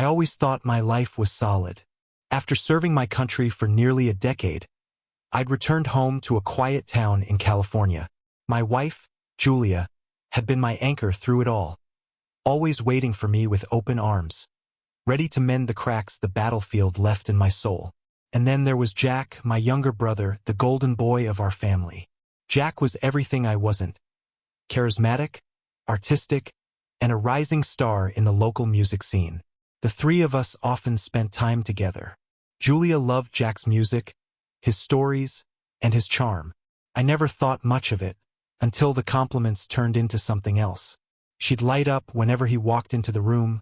I always thought my life was solid. After serving my country for nearly a decade, I'd returned home to a quiet town in California. My wife, Julia, had been my anchor through it all, always waiting for me with open arms, ready to mend the cracks the battlefield left in my soul. And then there was Jack, my younger brother, the golden boy of our family. Jack was everything I wasn't: charismatic, artistic, and a rising star in the local music scene. The three of us often spent time together. Julia loved Jack's music, his stories, and his charm. I never thought much of it, until the compliments turned into something else. She'd light up whenever he walked into the room,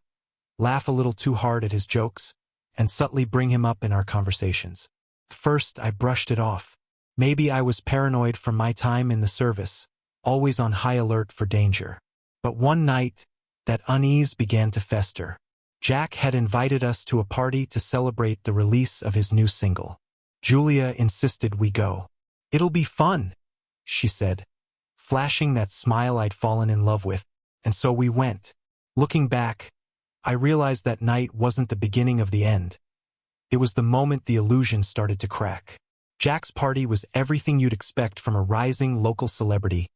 laugh a little too hard at his jokes, and subtly bring him up in our conversations. First, I brushed it off. Maybe I was paranoid from my time in the service, always on high alert for danger. But one night, that unease began to fester. Jack had invited us to a party to celebrate the release of his new single. Julia insisted we go. "It'll be fun," she said, flashing that smile I'd fallen in love with, and so we went. Looking back, I realized that night wasn't the beginning of the end. It was the moment the illusion started to crack. Jack's party was everything you'd expect from a rising local celebrity: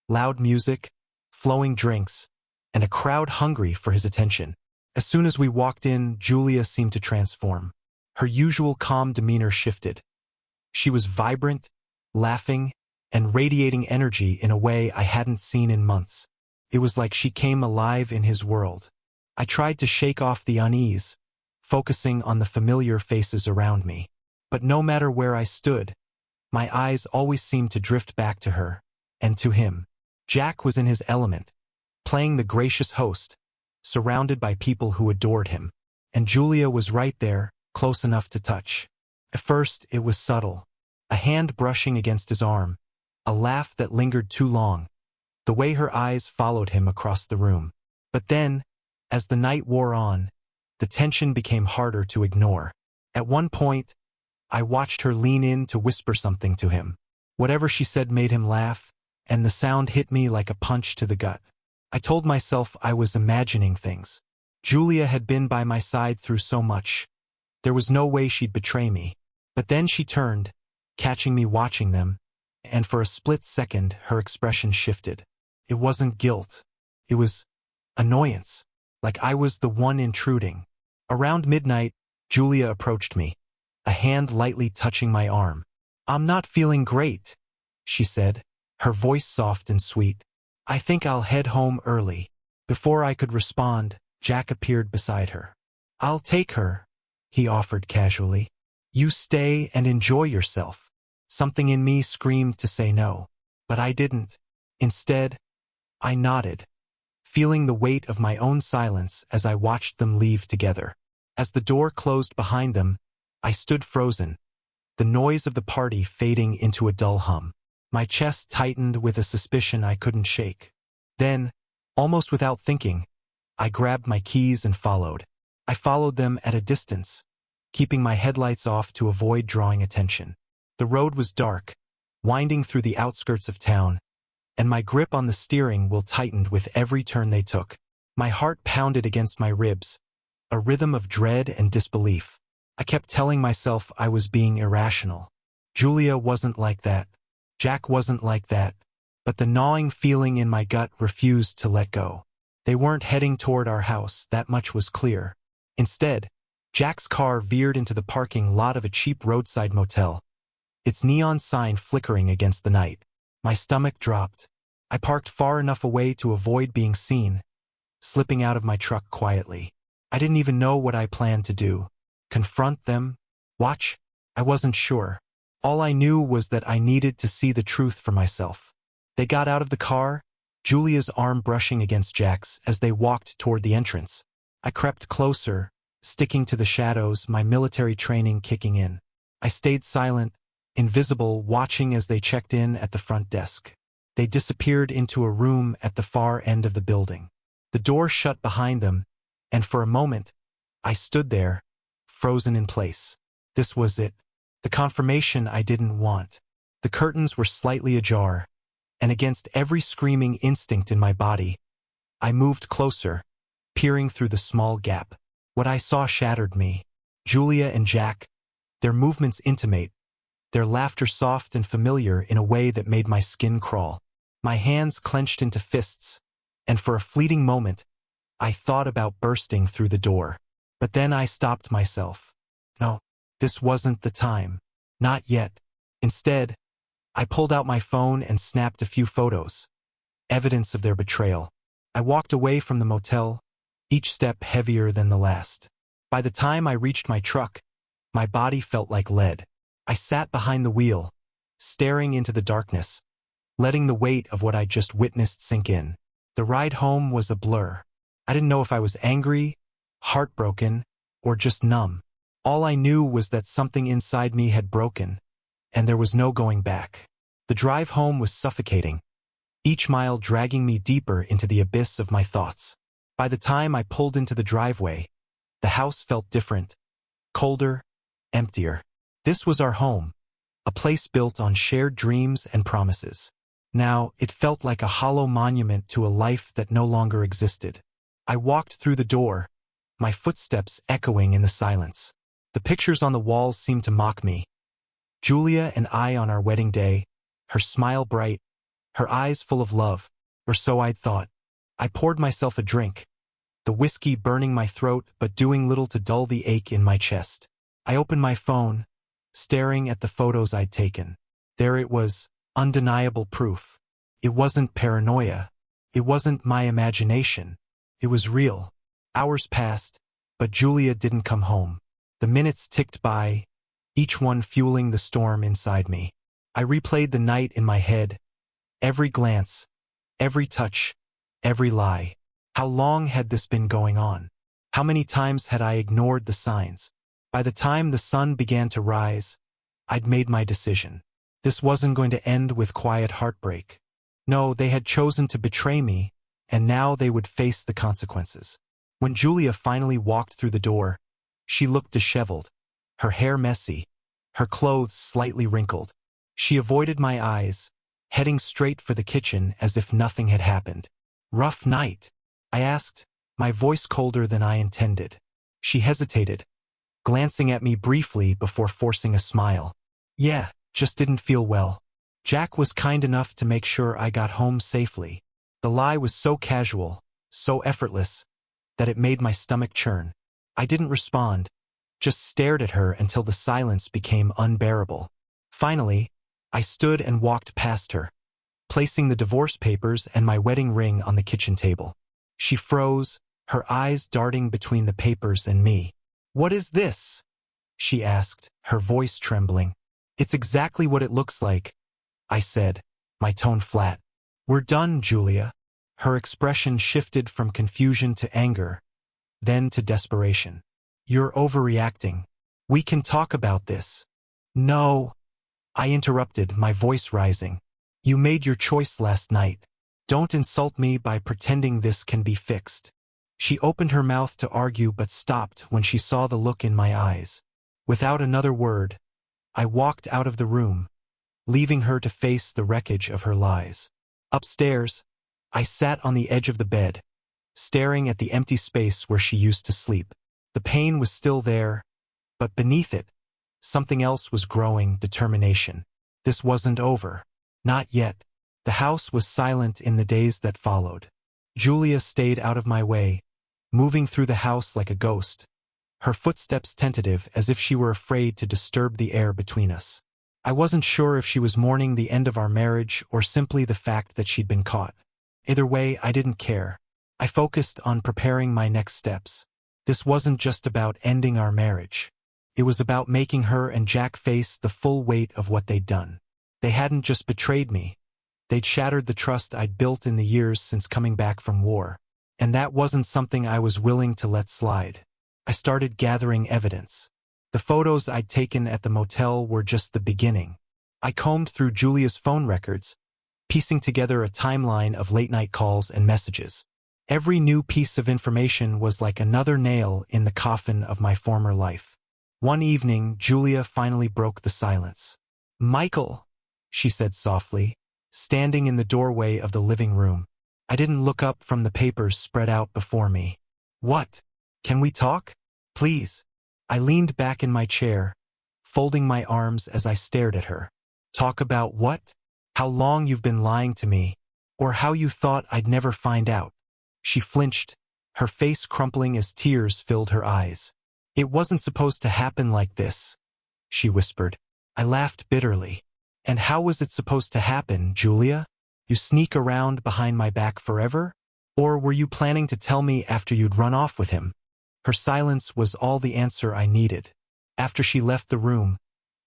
loud music, flowing drinks, and a crowd hungry for his attention. As soon as we walked in, Julia seemed to transform. Her usual calm demeanor shifted. She was vibrant, laughing, and radiating energy in a way I hadn't seen in months. It was like she came alive in his world. I tried to shake off the unease, focusing on the familiar faces around me. But no matter where I stood, my eyes always seemed to drift back to her, and to him. Jack was in his element, playing the gracious host, surrounded by people who adored him. And Julia was right there, close enough to touch. At first, it was subtle: a hand brushing against his arm, a laugh that lingered too long, the way her eyes followed him across the room. But then, as the night wore on, the tension became harder to ignore. At one point, I watched her lean in to whisper something to him. Whatever she said made him laugh, and the sound hit me like a punch to the gut. I told myself I was imagining things. Julia had been by my side through so much. There was no way she'd betray me. But then she turned, catching me watching them, and for a split second her expression shifted. It wasn't guilt. It was annoyance, like I was the one intruding. Around midnight, Julia approached me, a hand lightly touching my arm. "I'm not feeling great," she said, her voice soft and sweet. "I think I'll head home early." Before I could respond, Jack appeared beside her. "I'll take her," he offered casually. "You stay and enjoy yourself." Something in me screamed to say no, but I didn't. Instead, I nodded, feeling the weight of my own silence as I watched them leave together. As the door closed behind them, I stood frozen, the noise of the party fading into a dull hum. My chest tightened with a suspicion I couldn't shake. Then, almost without thinking, I grabbed my keys and followed. I followed them at a distance, keeping my headlights off to avoid drawing attention. The road was dark, winding through the outskirts of town, and my grip on the steering wheel tightened with every turn they took. My heart pounded against my ribs, a rhythm of dread and disbelief. I kept telling myself I was being irrational. Julia wasn't like that. Jack wasn't like that. But the gnawing feeling in my gut refused to let go. They weren't heading toward our house, that much was clear. Instead, Jack's car veered into the parking lot of a cheap roadside motel, its neon sign flickering against the night. My stomach dropped. I parked far enough away to avoid being seen, slipping out of my truck quietly. I didn't even know what I planned to do. Confront them? Watch? I wasn't sure. All I knew was that I needed to see the truth for myself. They got out of the car, Julia's arm brushing against Jack's as they walked toward the entrance. I crept closer, sticking to the shadows, my military training kicking in. I stayed silent, invisible, watching as they checked in at the front desk. They disappeared into a room at the far end of the building. The door shut behind them, and for a moment, I stood there, frozen in place. This was it. The confirmation I didn't want. The curtains were slightly ajar, and against every screaming instinct in my body, I moved closer, peering through the small gap. What I saw shattered me. Julia and Jack, their movements intimate, their laughter soft and familiar in a way that made my skin crawl. My hands clenched into fists, and for a fleeting moment, I thought about bursting through the door. But then I stopped myself. No, this wasn't the time. Not yet. Instead, I pulled out my phone and snapped a few photos. Evidence of their betrayal. I walked away from the motel, each step heavier than the last. By the time I reached my truck, my body felt like lead. I sat behind the wheel, staring into the darkness, letting the weight of what I just witnessed sink in. The ride home was a blur. I didn't know if I was angry, heartbroken, or just numb. All I knew was that something inside me had broken, and there was no going back. The drive home was suffocating, each mile dragging me deeper into the abyss of my thoughts. By the time I pulled into the driveway, the house felt different, colder, emptier. This was our home, a place built on shared dreams and promises. Now, it felt like a hollow monument to a life that no longer existed. I walked through the door, my footsteps echoing in the silence. The pictures on the walls seemed to mock me. Julia and I on our wedding day, her smile bright, her eyes full of love, or so I'd thought. I poured myself a drink, the whiskey burning my throat but doing little to dull the ache in my chest. I opened my phone, staring at the photos I'd taken. There it was, undeniable proof. It wasn't paranoia. It wasn't my imagination. It was real. Hours passed, but Julia didn't come home. The minutes ticked by, each one fueling the storm inside me. I replayed the night in my head, every glance, every touch, every lie. How long had this been going on? How many times had I ignored the signs? By the time the sun began to rise, I'd made my decision. This wasn't going to end with quiet heartbreak. No, they had chosen to betray me, and now they would face the consequences. When Julia finally walked through the door, she looked disheveled, her hair messy, her clothes slightly wrinkled. She avoided my eyes, heading straight for the kitchen as if nothing had happened. "Rough night?" I asked, my voice colder than I intended. She hesitated, glancing at me briefly before forcing a smile. "Yeah, just didn't feel well. Jack was kind enough to make sure I got home safely." The lie was so casual, so effortless, that it made my stomach churn. I didn't respond, just stared at her until the silence became unbearable. Finally, I stood and walked past her, placing the divorce papers and my wedding ring on the kitchen table. She froze, her eyes darting between the papers and me. "What is this?" she asked, her voice trembling. "It's exactly what it looks like," I said, my tone flat. "We're done, Julia." Her expression shifted from confusion to anger, then to desperation. "You're overreacting. We can talk about this." "No," I interrupted, my voice rising. "You made your choice last night. Don't insult me by pretending this can be fixed." She opened her mouth to argue but stopped when she saw the look in my eyes. Without another word, I walked out of the room, leaving her to face the wreckage of her lies. Upstairs, I sat on the edge of the bed, staring at the empty space where she used to sleep. The pain was still there, but beneath it, something else was growing: determination. This wasn't over. Not yet. The house was silent in the days that followed. Julia stayed out of my way, moving through the house like a ghost, her footsteps tentative as if she were afraid to disturb the air between us. I wasn't sure if she was mourning the end of our marriage or simply the fact that she'd been caught. Either way, I didn't care. I focused on preparing my next steps. This wasn't just about ending our marriage. It was about making her and Jack face the full weight of what they'd done. They hadn't just betrayed me. They'd shattered the trust I'd built in the years since coming back from war. And that wasn't something I was willing to let slide. I started gathering evidence. The photos I'd taken at the motel were just the beginning. I combed through Julia's phone records, piecing together a timeline of late-night calls and messages. Every new piece of information was like another nail in the coffin of my former life. One evening, Julia finally broke the silence. "Michael," she said softly, standing in the doorway of the living room. I didn't look up from the papers spread out before me. "What? Can we talk?" Please. I leaned back in my chair, folding my arms as I stared at her. Talk about what? How long you've been lying to me, or how you thought I'd never find out. She flinched, her face crumpling as tears filled her eyes. It wasn't supposed to happen like this, she whispered. I laughed bitterly. And how was it supposed to happen, Julia? You sneak around behind my back forever? Or were you planning to tell me after you'd run off with him? Her silence was all the answer I needed. After she left the room,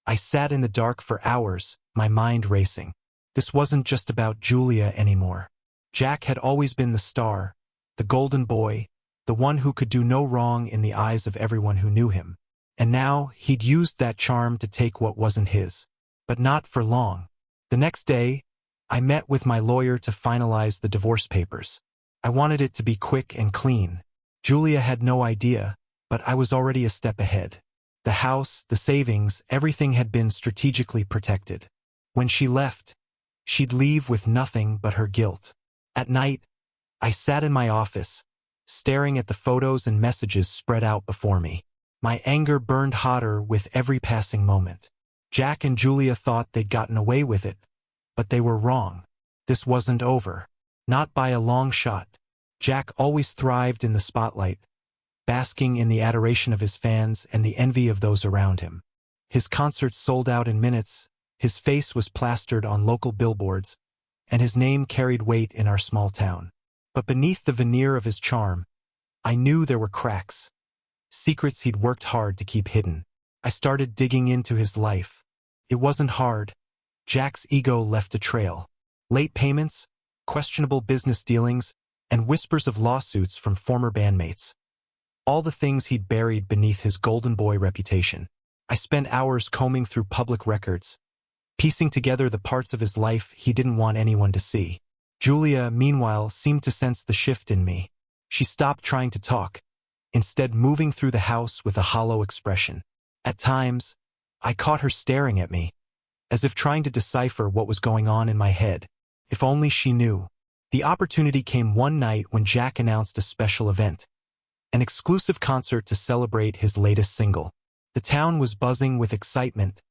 I sat in the dark for hours, my mind racing. This wasn't just about Julia anymore. Jack had always been the star, the golden boy, the one who could do no wrong in the eyes of everyone who knew him. And now he'd used that charm to take what wasn't his. But not for long. The next day, I met with my lawyer to finalize the divorce papers. I wanted it to be quick and clean. Julia had no idea, but I was already a step ahead. The house, the savings, everything had been strategically protected. When she left, she'd leave with nothing but her guilt. At night, I sat in my office, staring at the photos and messages spread out before me. My anger burned hotter with every passing moment. Jack and Julia thought they'd gotten away with it, but they were wrong. This wasn't over. Not by a long shot. Jack always thrived in the spotlight, basking in the adoration of his fans and the envy of those around him. His concerts sold out in minutes, his face was plastered on local billboards, and his name carried weight in our small town. But beneath the veneer of his charm, I knew there were cracks. Secrets he'd worked hard to keep hidden. I started digging into his life. It wasn't hard. Jack's ego left a trail. Late payments, questionable business dealings, and whispers of lawsuits from former bandmates. All the things he'd buried beneath his golden boy reputation. I spent hours combing through public records, piecing together the parts of his life he didn't want anyone to see. Julia, meanwhile, seemed to sense the shift in me. She stopped trying to talk, instead moving through the house with a hollow expression. At times, I caught her staring at me, as if trying to decipher what was going on in my head. If only she knew. The opportunity came one night when Jack announced a special event, an exclusive concert to celebrate his latest single. The town was buzzing with excitement,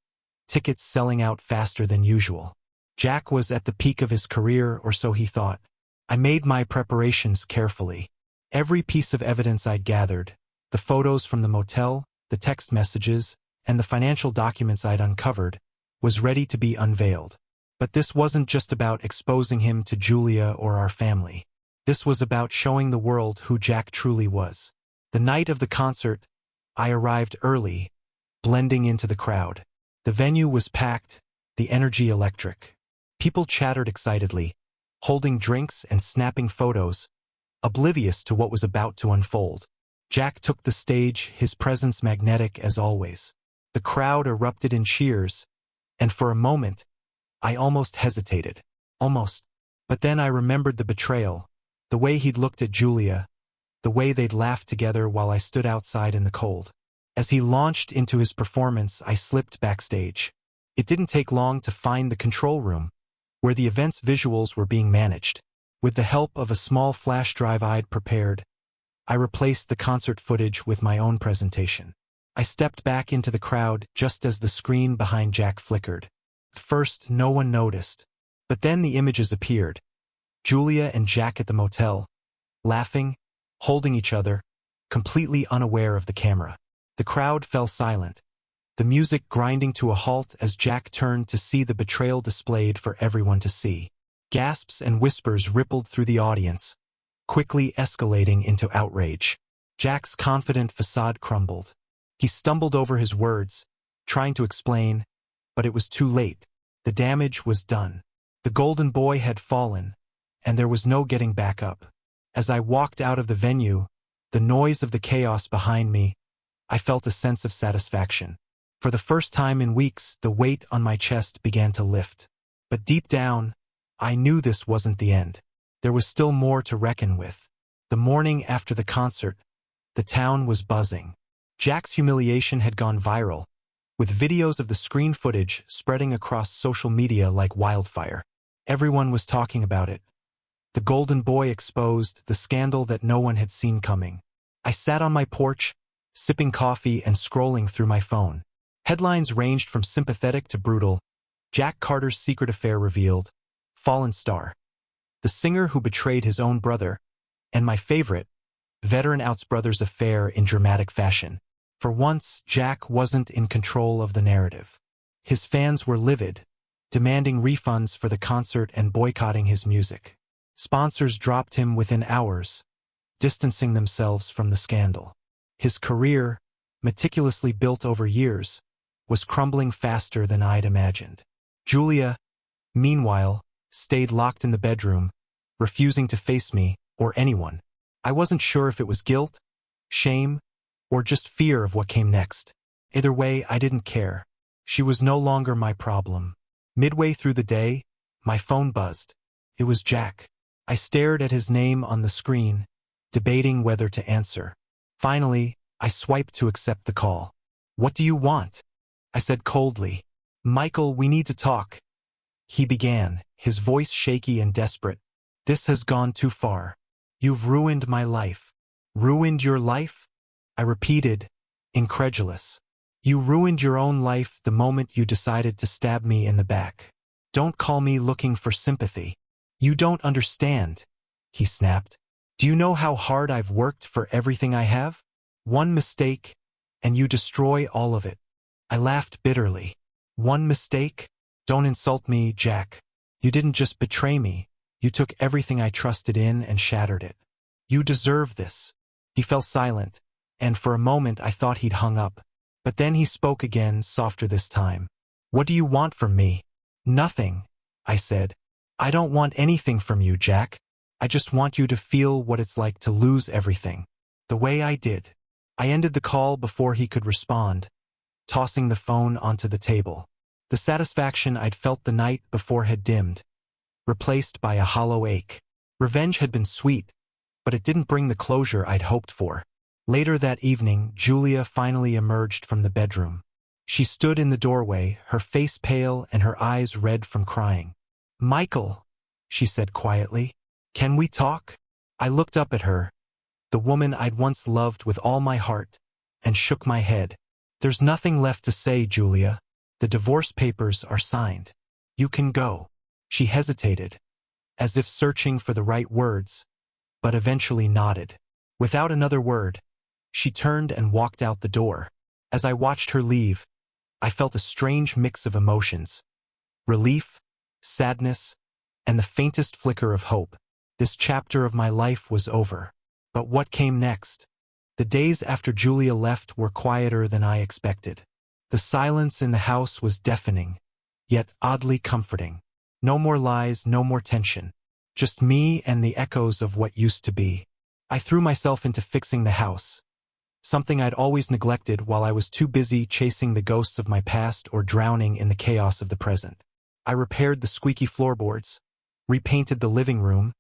tickets selling out faster than usual. Jack was at the peak of his career, or so he thought. I made my preparations carefully. Every piece of evidence I'd gathered, the photos from the motel, the text messages, and the financial documents I'd uncovered, was ready to be unveiled. But this wasn't just about exposing him to Julia or our family. This was about showing the world who Jack truly was. The night of the concert, I arrived early, blending into the crowd. The venue was packed, the energy electric. People chattered excitedly, holding drinks and snapping photos, oblivious to what was about to unfold. Jack took the stage, his presence magnetic as always. The crowd erupted in cheers, and for a moment, I almost hesitated. Almost. But then I remembered the betrayal, the way he'd looked at Julia, the way they'd laughed together while I stood outside in the cold. As he launched into his performance, I slipped backstage. It didn't take long to find the control room, where the event's visuals were being managed. With the help of a small flash drive I'd prepared, I replaced the concert footage with my own presentation. I stepped back into the crowd just as the screen behind Jack flickered. At first, no one noticed. But then the images appeared. Julia and Jack at the motel, laughing, holding each other, completely unaware of the camera. The crowd fell silent, the music grinding to a halt as Jack turned to see the betrayal displayed for everyone to see. Gasps and whispers rippled through the audience, quickly escalating into outrage. Jack's confident facade crumbled. He stumbled over his words, trying to explain, but it was too late. The damage was done. The golden boy had fallen, and there was no getting back up. As I walked out of the venue, the noise of the chaos behind me, I felt a sense of satisfaction. For the first time in weeks, the weight on my chest began to lift. But deep down, I knew this wasn't the end. There was still more to reckon with. The morning after the concert, the town was buzzing. Jack's humiliation had gone viral, with videos of the screen footage spreading across social media like wildfire. Everyone was talking about it. The golden boy exposed, the scandal that no one had seen coming. I sat on my porch, sipping coffee and scrolling through my phone. Headlines ranged from sympathetic to brutal. Jack Carter's secret affair revealed. Fallen star. The singer who betrayed his own brother. And my favorite, veteran Outs brother's affair in dramatic fashion. For once, Jack wasn't in control of the narrative. His fans were livid, demanding refunds for the concert and boycotting his music. Sponsors dropped him within hours, distancing themselves from the scandal. His career, meticulously built over years, was crumbling faster than I'd imagined. Julia, meanwhile, stayed locked in the bedroom, refusing to face me or anyone. I wasn't sure if it was guilt, shame, or just fear of what came next. Either way, I didn't care. She was no longer my problem. Midway through the day, my phone buzzed. It was Jack. I stared at his name on the screen, debating whether to answer. Finally, I swiped to accept the call. "What do you want?" I said coldly. "Michael, we need to talk." He began, his voice shaky and desperate. "This has gone too far. You've ruined my life." "Ruined your life?" I repeated, incredulous. "You ruined your own life the moment you decided to stab me in the back. Don't call me looking for sympathy." "You don't understand," he snapped. "Do you know how hard I've worked for everything I have? One mistake, and you destroy all of it." I laughed bitterly. "One mistake? Don't insult me, Jack. You didn't just betray me. You took everything I trusted in and shattered it. You deserve this." He fell silent, and for a moment I thought he'd hung up. But then he spoke again, softer this time. "What do you want from me?" "Nothing," I said. "I don't want anything from you, Jack. I just want you to feel what it's like to lose everything. The way I did." I ended the call before he could respond, tossing the phone onto the table. The satisfaction I'd felt the night before had dimmed, replaced by a hollow ache. Revenge had been sweet, but it didn't bring the closure I'd hoped for. Later that evening, Julia finally emerged from the bedroom. She stood in the doorway, her face pale and her eyes red from crying. "Michael," she said quietly, "can we talk?" I looked up at her, the woman I'd once loved with all my heart, and shook my head. "There's nothing left to say, Julia. The divorce papers are signed. You can go." She hesitated, as if searching for the right words, but eventually nodded. Without another word, she turned and walked out the door. As I watched her leave, I felt a strange mix of emotions. Relief, sadness, and the faintest flicker of hope. This chapter of my life was over. But what came next? The days after Julia left were quieter than I expected. The silence in the house was deafening, yet oddly comforting. No more lies, no more tension. Just me and the echoes of what used to be. I threw myself into fixing the house, something I'd always neglected while I was too busy chasing the ghosts of my past or drowning in the chaos of the present. I repaired the squeaky floorboards, repainted the living room,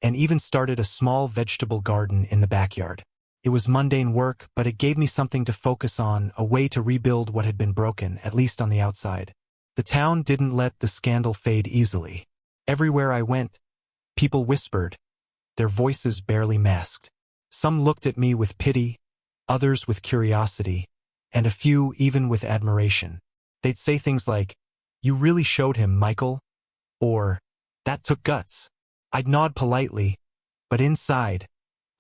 and even started a small vegetable garden in the backyard. It was mundane work, but it gave me something to focus on, a way to rebuild what had been broken, at least on the outside. The town didn't let the scandal fade easily. Everywhere I went, people whispered, their voices barely masked. Some looked at me with pity, others with curiosity, and a few even with admiration. They'd say things like, "You really showed him, Michael," or, "That took guts." I'd nod politely, but inside,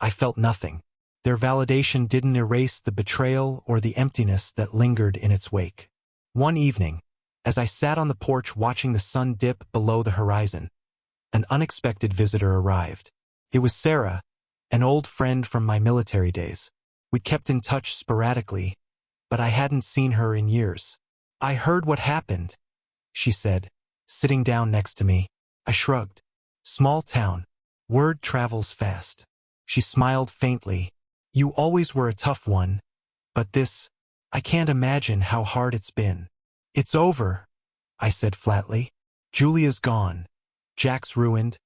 I felt nothing. Their validation didn't erase the betrayal or the emptiness that lingered in its wake. One evening, as I sat on the porch watching the sun dip below the horizon, an unexpected visitor arrived. It was Sarah, an old friend from my military days. We'd kept in touch sporadically, but I hadn't seen her in years. "I heard what happened," she said, sitting down next to me. I shrugged. "Small town. Word travels fast." She smiled faintly. "You always were a tough one, but this, I can't imagine how hard it's been." "It's over," I said flatly. "Julia's gone. Jack's ruined,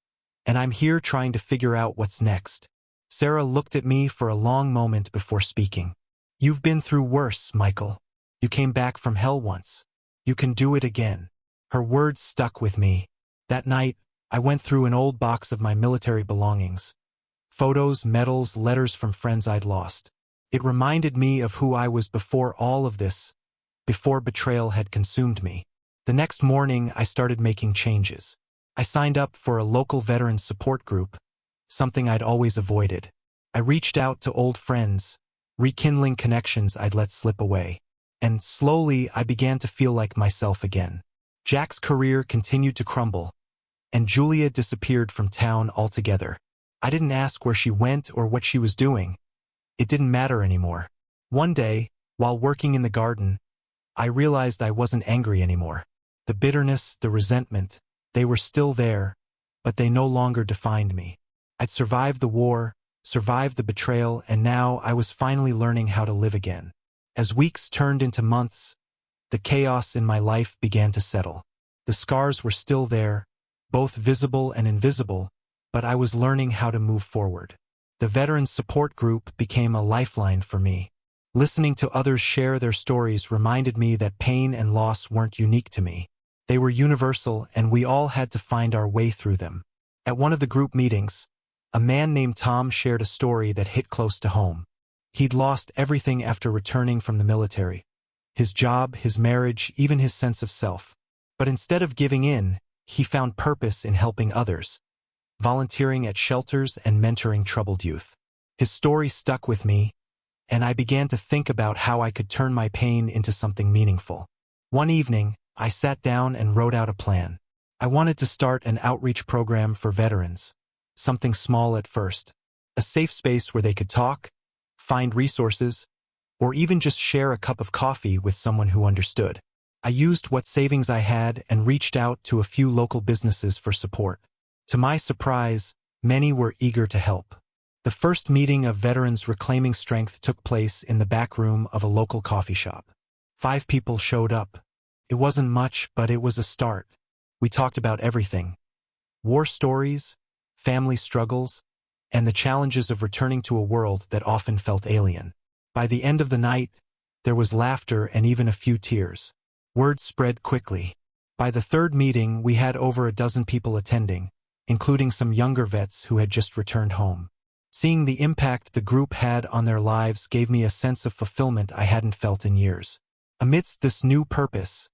and I'm here trying to figure out what's next." Sarah looked at me for a long moment before speaking. "You've been through worse, Michael. You came back from hell once. You can do it again." Her words stuck with me. That night, I went through an old box of my military belongings. Photos, medals, letters from friends I'd lost. It reminded me of who I was before all of this, before betrayal had consumed me. The next morning, I started making changes. I signed up for a local veterans support group, something I'd always avoided. I reached out to old friends, rekindling connections I'd let slip away. And slowly, I began to feel like myself again. Jack's career continued to crumble, and Julia disappeared from town altogether. I didn't ask where she went or what she was doing. It didn't matter anymore. One day, while working in the garden, I realized I wasn't angry anymore. The bitterness, the resentment, they were still there, but they no longer defined me. I'd survived the war, survived the betrayal, and now I was finally learning how to live again. As weeks turned into months, the chaos in my life began to settle. The scars were still there, both visible and invisible, but I was learning how to move forward. The Veterans Support Group became a lifeline for me. Listening to others share their stories reminded me that pain and loss weren't unique to me. They were universal, and we all had to find our way through them. At one of the group meetings, a man named Tom shared a story that hit close to home. He'd lost everything after returning from the military. His job, his marriage, even his sense of self. But instead of giving in, he found purpose in helping others, volunteering at shelters and mentoring troubled youth. His story stuck with me, and I began to think about how I could turn my pain into something meaningful. One evening, I sat down and wrote out a plan. I wanted to start an outreach program for veterans, something small at first, a safe space where they could talk, find resources, or even just share a cup of coffee with someone who understood. I used what savings I had and reached out to a few local businesses for support. To my surprise, many were eager to help. The first meeting of Veterans Reclaiming Strength took place in the back room of a local coffee shop. 5 people showed up. It wasn't much, but it was a start. We talked about everything: war stories, family struggles, and the challenges of returning to a world that often felt alien. By the end of the night, there was laughter and even a few tears. Word spread quickly. By the third meeting, we had over a dozen people attending, including some younger vets who had just returned home. Seeing the impact the group had on their lives gave me a sense of fulfillment I hadn't felt in years. Amidst this new purpose,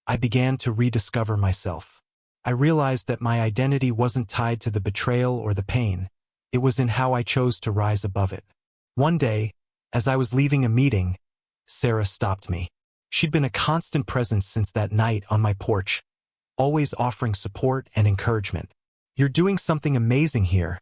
I began to rediscover myself. I realized that my identity wasn't tied to the betrayal or the pain. It was in how I chose to rise above it. One day, as I was leaving a meeting, Sarah stopped me. She'd been a constant presence since that night on my porch, always offering support and encouragement. "You're doing something amazing here,"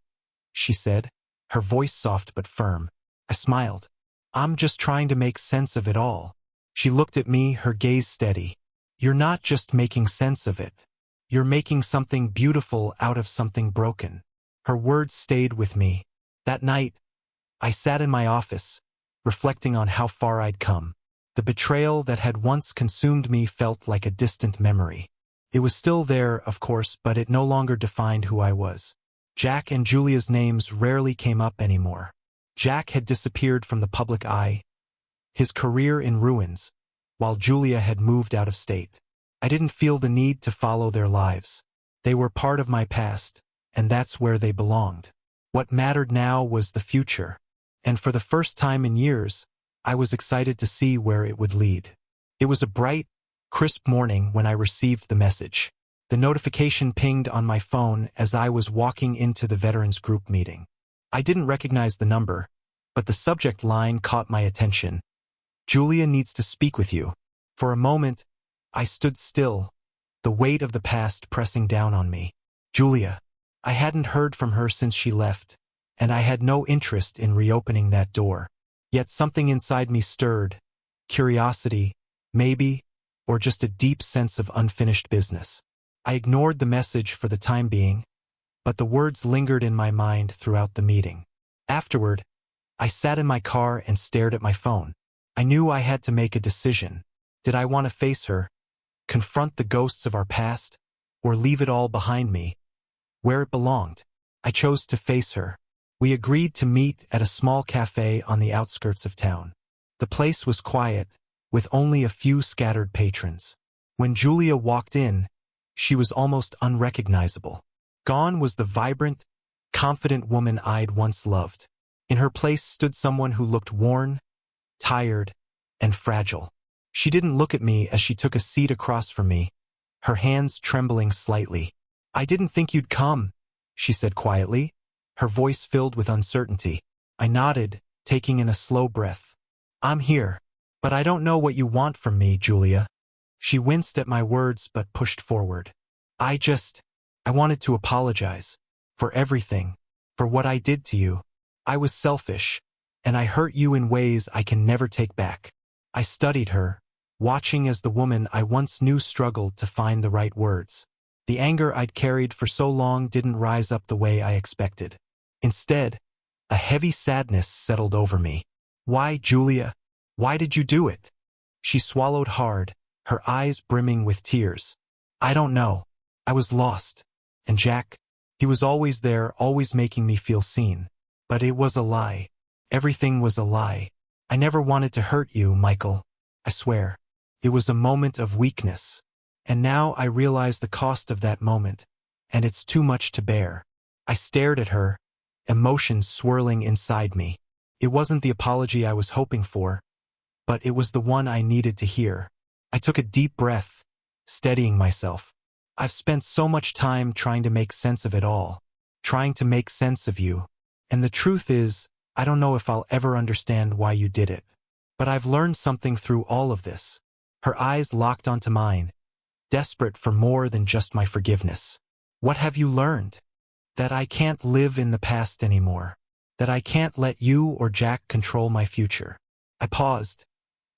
she said, her voice soft but firm. I smiled. "I'm just trying to make sense of it all." She looked at me, her gaze steady. "You're not just making sense of it. You're making something beautiful out of something broken." Her words stayed with me. That night, I sat in my office, reflecting on how far I'd come. The betrayal that had once consumed me felt like a distant memory. It was still there, of course, but it no longer defined who I was. Jack and Julia's names rarely came up anymore. Jack had disappeared from the public eye, his career in ruins, while Julia had moved out of state. I didn't feel the need to follow their lives. They were part of my past, and that's where they belonged. What mattered now was the future, and for the first time in years, I was excited to see where it would lead. It was a bright, crisp morning when I received the message. The notification pinged on my phone as I was walking into the veterans group meeting. I didn't recognize the number, but the subject line caught my attention. "Julia needs to speak with you." For a moment, I stood still, the weight of the past pressing down on me. Julia. I hadn't heard from her since she left, and I had no interest in reopening that door. Yet something inside me stirred. Curiosity, maybe, or just a deep sense of unfinished business. I ignored the message for the time being, but the words lingered in my mind throughout the meeting. Afterward, I sat in my car and stared at my phone. I knew I had to make a decision. Did I want to face her, confront the ghosts of our past, or leave it all behind me, where it belonged? I chose to face her. We agreed to meet at a small cafe on the outskirts of town. The place was quiet, with only a few scattered patrons. When Julia walked in, she was almost unrecognizable. Gone was the vibrant, confident woman I'd once loved. In her place stood someone who looked worn, tired, and fragile. She didn't look at me as she took a seat across from me, her hands trembling slightly. "I didn't think you'd come," she said quietly, her voice filled with uncertainty. I nodded, taking in a slow breath. "I'm here, but I don't know what you want from me, Julia." She winced at my words but pushed forward. I wanted to apologize. For everything. For what I did to you. I was selfish, and I hurt you in ways I can never take back." I studied her, watching as the woman I once knew struggled to find the right words. The anger I'd carried for so long didn't rise up the way I expected. Instead, a heavy sadness settled over me. "Why, Julia? Why did you do it?" She swallowed hard, her eyes brimming with tears. "I don't know. I was lost. And Jack, he was always there, always making me feel seen. But it was a lie. Everything was a lie. I never wanted to hurt you, Michael. I swear. It was a moment of weakness. And now I realize the cost of that moment, and it's too much to bear." I stared at her, emotions swirling inside me. It wasn't the apology I was hoping for, but it was the one I needed to hear. I took a deep breath, steadying myself. "I've spent so much time trying to make sense of it all, trying to make sense of you. And the truth is, I don't know if I'll ever understand why you did it. But I've learned something through all of this." Her eyes locked onto mine, desperate for more than just my forgiveness. "What have you learned?" "That I can't live in the past anymore. That I can't let you or Jack control my future." I paused,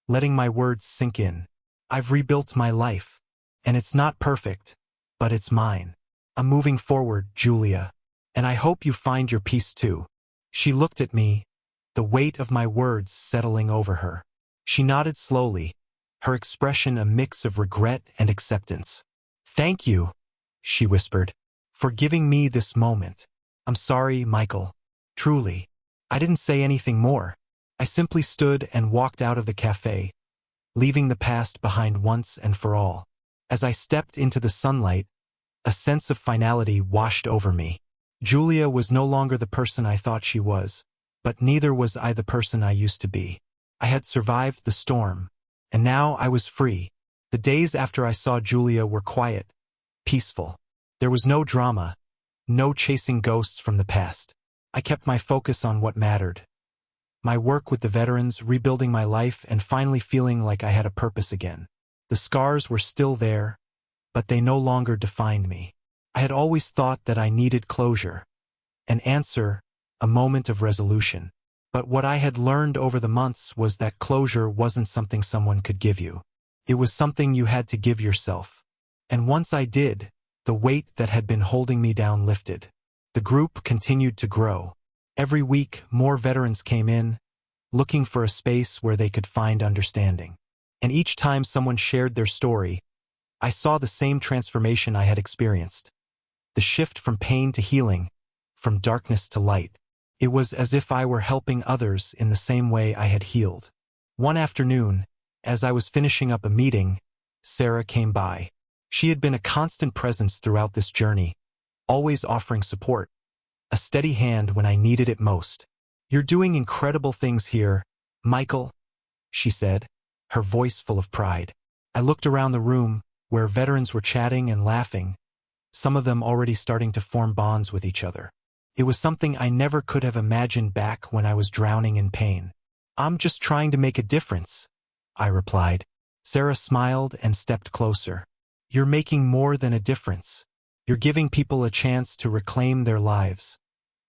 letting my words sink in. "I've rebuilt my life, and it's not perfect, but it's mine. I'm moving forward, Julia, and I hope you find your peace too." She looked at me, the weight of my words settling over her. She nodded slowly, her expression a mix of regret and acceptance. "Thank you," she whispered, "for giving me this moment. I'm sorry, Michael. Truly." I didn't say anything more. I simply stood and walked out of the cafe, leaving the past behind once and for all. As I stepped into the sunlight, a sense of finality washed over me. Julia was no longer the person I thought she was, but neither was I the person I used to be. I had survived the storm, and now I was free. The days after I saw Julia were quiet, peaceful. There was no drama, no chasing ghosts from the past. I kept my focus on what mattered. My work with the veterans, rebuilding my life, and finally feeling like I had a purpose again. The scars were still there, but they no longer defined me. I had always thought that I needed closure, an answer, a moment of resolution. But what I had learned over the months was that closure wasn't something someone could give you. It was something you had to give yourself. And once I did, the weight that had been holding me down lifted. The group continued to grow. Every week, more veterans came in, looking for a space where they could find understanding. And each time someone shared their story, I saw the same transformation I had experienced. The shift from pain to healing, from darkness to light. It was as if I were helping others in the same way I had healed. One afternoon, as I was finishing up a meeting, Sarah came by. She had been a constant presence throughout this journey, always offering support, a steady hand when I needed it most. "You're doing incredible things here, Michael," she said, her voice full of pride. I looked around the room, where veterans were chatting and laughing, some of them already starting to form bonds with each other. It was something I never could have imagined back when I was drowning in pain. "I'm just trying to make a difference," I replied. Sarah smiled and stepped closer. "You're making more than a difference. You're giving people a chance to reclaim their lives,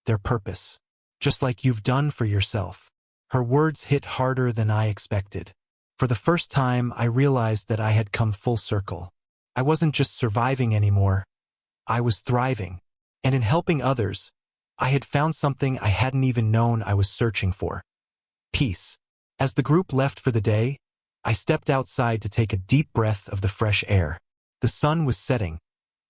their purpose, just like you've done for yourself." Her words hit harder than I expected. For the first time, I realized that I had come full circle. I wasn't just surviving anymore. I was thriving. And in helping others, I had found something I hadn't even known I was searching for. Peace. As the group left for the day, I stepped outside to take a deep breath of the fresh air. The sun was setting,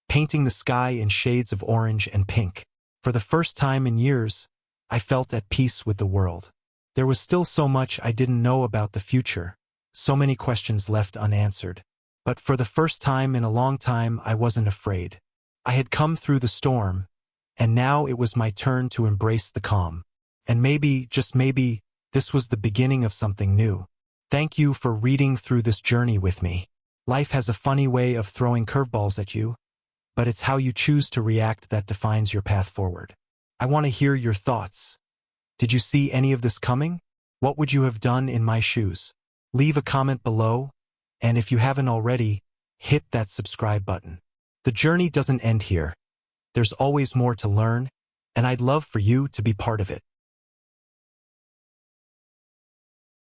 painting the sky in shades of orange and pink. For the first time in years, I felt at peace with the world. There was still so much I didn't know about the future, so many questions left unanswered. But for the first time in a long time, I wasn't afraid. I had come through the storm, and now it was my turn to embrace the calm. And maybe, just maybe, this was the beginning of something new. Thank you for reading through this journey with me. Life has a funny way of throwing curveballs at you, but it's how you choose to react that defines your path forward. I want to hear your thoughts. Did you see any of this coming? What would you have done in my shoes? Leave a comment below, and if you haven't already, hit that subscribe button. The journey doesn't end here. There's always more to learn, and I'd love for you to be part of it.